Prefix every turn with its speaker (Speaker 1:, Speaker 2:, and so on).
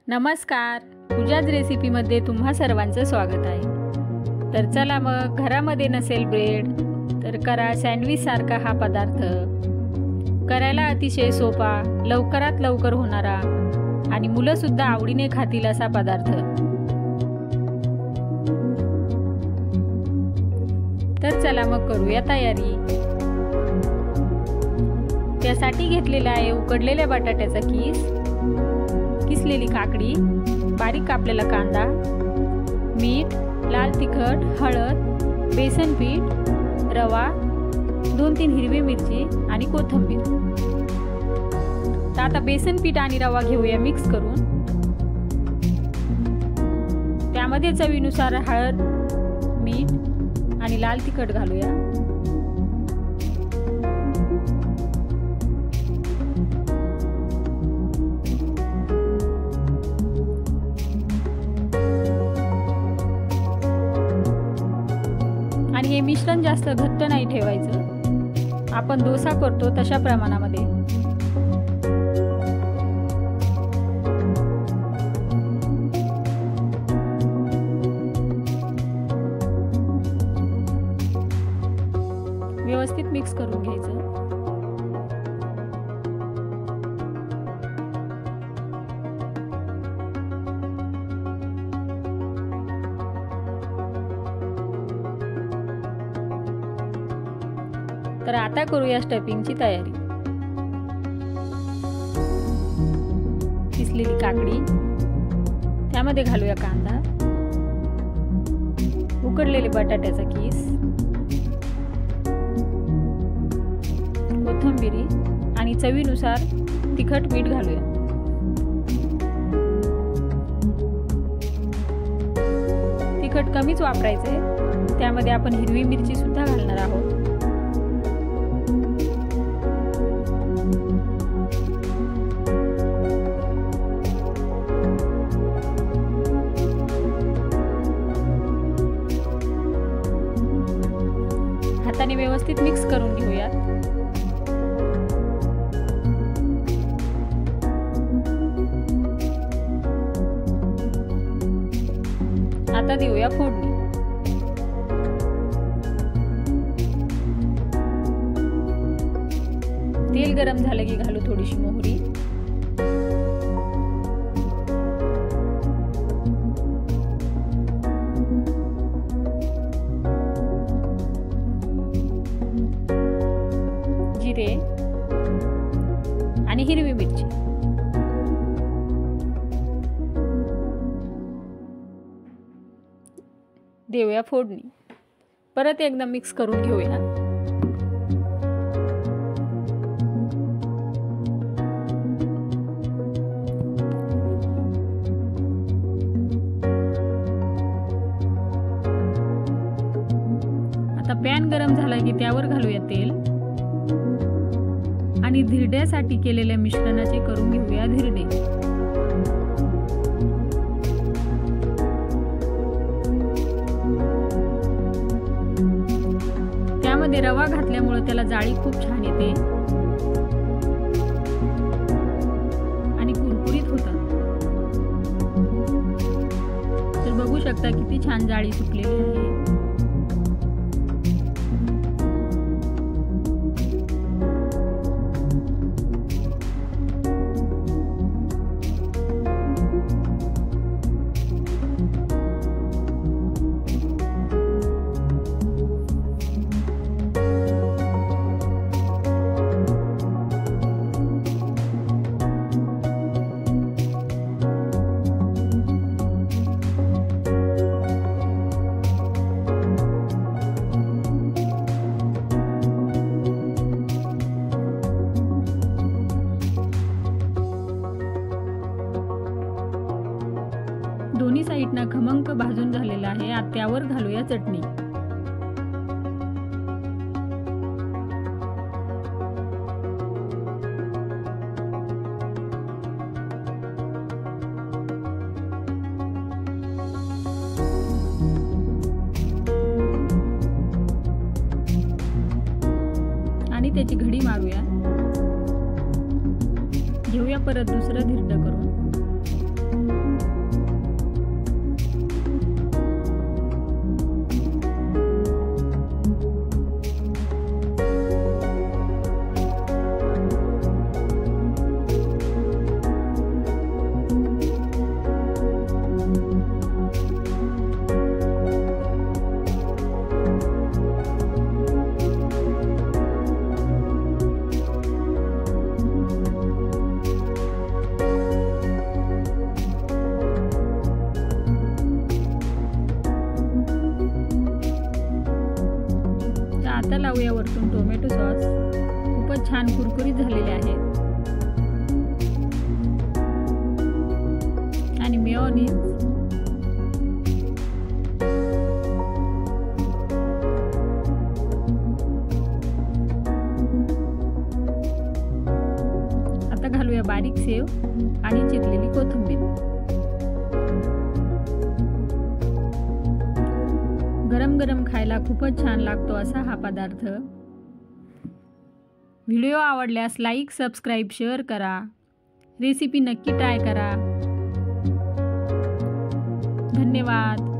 Speaker 1: नमस्कार, पूजाज रेसिपीमध्ये तुम्हा सर्वांचं स्वागत आहे। तर चला मग, घरामध्ये नसेल ब्रेड तर करा सँडविच सारखा हा पदार्थ। करायला अतिशय सोपा, लवकरात लवकर होणारा आणि मुलं सुद्धा आवडीने खातील असा पदार्थ। तर चला मग करूया तयारी। त्यासाठी घेतलेला आहे उकडलेल्या बटाट्याचा किस, किसलेली काकडी, बारीक कापलेला कांदा, मीठ, लाल तिखट, हळद, बेसन पीठ, रवा, 2-3 हिरवी मिरची आणि कोथिंबीर। तर आता बेसन पीठ आणि रवा घेऊया मिक्स करून। त्यामध्ये चवीनुसार हळद, मीठ आणि लाल तिखट घालूया। आणि हे मिश्रण जास्त घट्ट नाही ठेवायचं, आपण डोसा करतो तशा प्रमाणामध्ये। व्यवस्थित मिक्स करून घ्यायचं। तर आता करूया स्टफिंगची तयारी। किसलेली काकडी, त्यामध्ये घालूया कांदा, उकडलेले बटाट्याचा किस, कोथिंबीर आणि चवीनुसार तिखट मीठ घालूया। तिखट कमीच वापरायचे, त्यामध्ये आपण हिरवी मिरची सुद्धा घालणार आहोत। हाताने व्यवस्थित मिक्स करून घेऊयात। आता देऊया फोडणी। तेल गरम झालं की घालू थोडीशी मोहरी, जिरे आणि हिरवी मिरची। देऊया फोडणी। परत एकदा मिक्स करून घेऊया। आता पॅन गरम झाला की त्यावर घालूया तेल आणि धिरड्यासाठी केलेल्या मिश्रणाचे करून घेऊया धिरडे। त्यामध्ये रवा घातल्यामुळे त्याला जाळी खूप छान येते आणि कुरकुरीत होतात। तर बघू शकता किती छान जाळी सुटलेली आहे। दोन्ही साईडनं खमंग भाजून झालेला आहे। आता त्यावर घालूया चटणी। आणि त्याची घडी मारूया। घेऊया परत दुसरं धिरडं करून। मेयोनीज, आता घालूया बारीक सेव आणि चिरलेली कोथिंबीर। गरम गरम खायला खूपच छान लागतो असा हा पदार्थ। व्हिडिओ आवडल्यास लाईक, सबस्क्राईब, शेअर करा। रेसिपी नक्की ट्राय करा। धन्यवाद।